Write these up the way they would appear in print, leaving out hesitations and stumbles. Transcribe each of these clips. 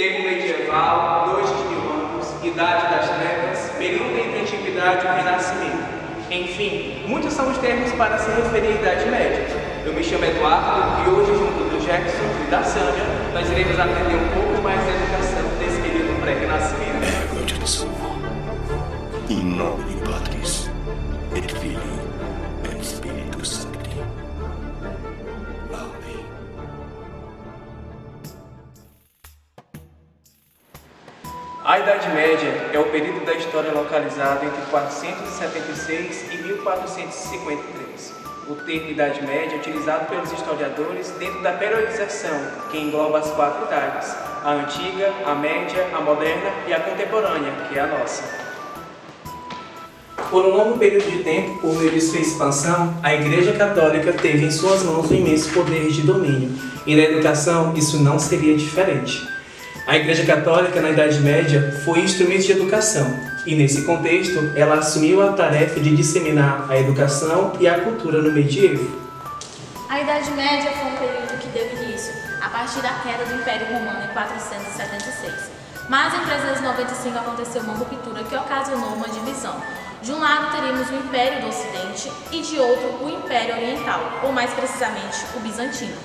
Tempo medieval, 2000 anos, Idade das Trevas, período entre a Antiguidade e o Renascimento. Enfim, muitos são os termos para se referir à Idade Média. Eu me chamo Eduardo e hoje, junto do Jackson e da Sandra, nós iremos aprender um pouco mais da educação desse período pré-renascimento. In nomine Patris et Filii et Spiritus Sancti. Amém. A Idade Média é o período da história localizado entre 476 e 1453. O termo Idade Média é utilizado pelos historiadores dentro da periodização, que engloba as 4 idades: a antiga, a média, a moderna e a contemporânea, que é a nossa. Por um longo período de tempo, por meio de sua expansão, a Igreja Católica teve em suas mãos um imenso poder de domínio, e na educação isso não seria diferente. A Igreja Católica, na Idade Média, foi instrumento de educação, e nesse contexto, ela assumiu a tarefa de disseminar a educação e a cultura no medievo. A Idade Média foi um período que deu início a partir da queda do Império Romano em 476. Mas em 395 aconteceu uma ruptura que ocasionou uma divisão. De um lado teríamos o Império do Ocidente e de outro o Império Oriental, ou mais precisamente o Bizantino.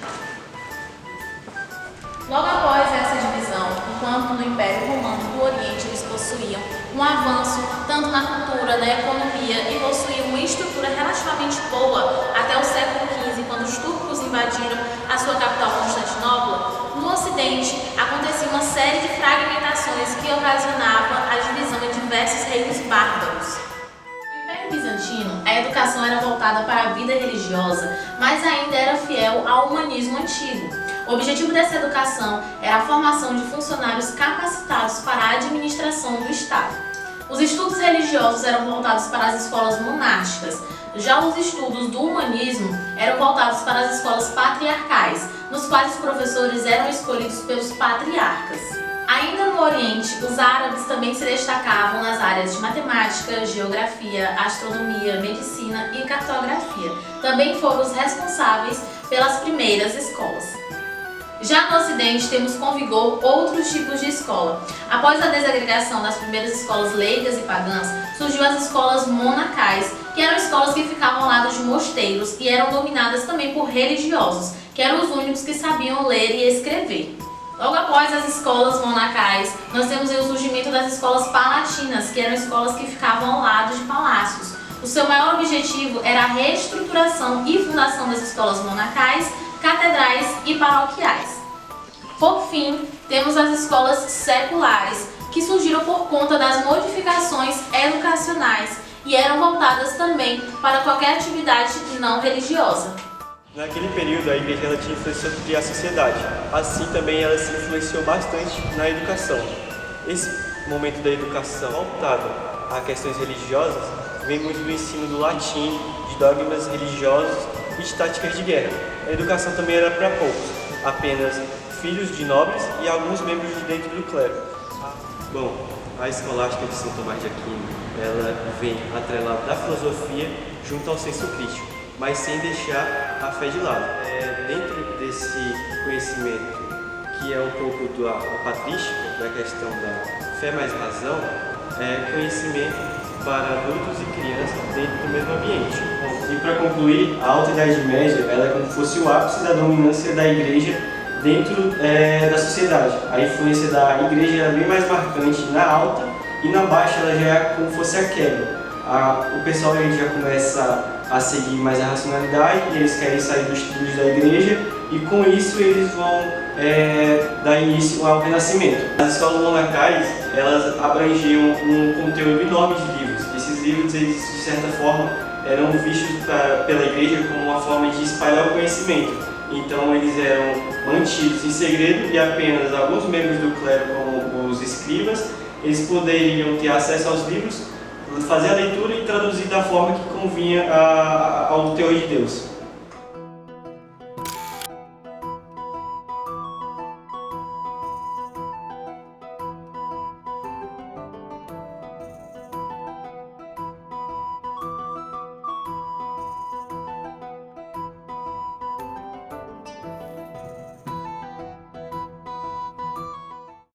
Logo após essa divisão, enquanto no Império Romano do Oriente eles possuíam um avanço tanto na cultura, na economia e possuíam uma estrutura relativamente boa até o século XV, quando os turcos invadiram a sua capital Constantinopla, no Ocidente acontecia uma série de fragmentações que ocasionava a divisão em diversos reinos bárbaros. No Império Bizantino, a educação era voltada para a vida religiosa, mas ainda era fiel ao humanismo antigo. O objetivo dessa educação era a formação de funcionários capacitados para a administração do Estado. Os estudos religiosos eram voltados para as escolas monásticas, já os estudos do humanismo eram voltados para as escolas patriarcais, nos quais os professores eram escolhidos pelos patriarcas. Ainda no Oriente, os árabes também se destacavam nas áreas de matemática, geografia, astronomia, medicina e cartografia. Também foram os responsáveis pelas primeiras escolas. Já no Ocidente, temos com vigor outros tipos de escola. Após a desagregação das primeiras escolas leigas e pagãs, surgiu as escolas monacais, que eram escolas que ficavam ao lado de mosteiros e eram dominadas também por religiosos, que eram os únicos que sabiam ler e escrever. Logo após as escolas monacais, nós temos o surgimento das escolas palatinas, que eram escolas que ficavam ao lado de palácios. O seu maior objetivo era a reestruturação e fundação das escolas monacais, catedrais e paroquiais. Por fim, temos as escolas seculares, que surgiram por conta das modificações educacionais e eram voltadas também para qualquer atividade não religiosa. Naquele período, a igreja ela tinha influência sobre a sociedade, assim também ela se influenciou bastante na educação. Esse momento da educação voltado a questões religiosas vem muito do ensino do latim, de dogmas religiosos e de táticas de guerra. A educação também era para poucos, apenas filhos de nobres e alguns membros de dentro do clero. Bom, a escolástica de São Tomás de Aquino, ela vem atrelada da filosofia junto ao senso crítico, mas sem deixar a fé de lado. Dentro desse conhecimento, que é um pouco da patrística, da questão da fé mais razão, é conhecimento para adultos e crianças dentro do mesmo ambiente. E para concluir, a Alta Idade Média ela é como se fosse o ápice da dominância da igreja dentro da sociedade. A influência da igreja era bem mais marcante na alta e na baixa ela já é como se fosse a queda. O pessoal já começa a seguir mais a racionalidade e eles querem sair dos trilhos da igreja e com isso eles vão dar início ao Renascimento. As escolas monacais elas abrangiam um conteúdo enorme de livros. Esses livros, eles, de certa forma, eram vistos pela igreja como uma forma de espalhar o conhecimento. Então eles eram mantidos em segredo e apenas alguns membros do clero, como os escribas, eles poderiam ter acesso aos livros, fazer a leitura e traduzir da forma que convinha ao teor de Deus.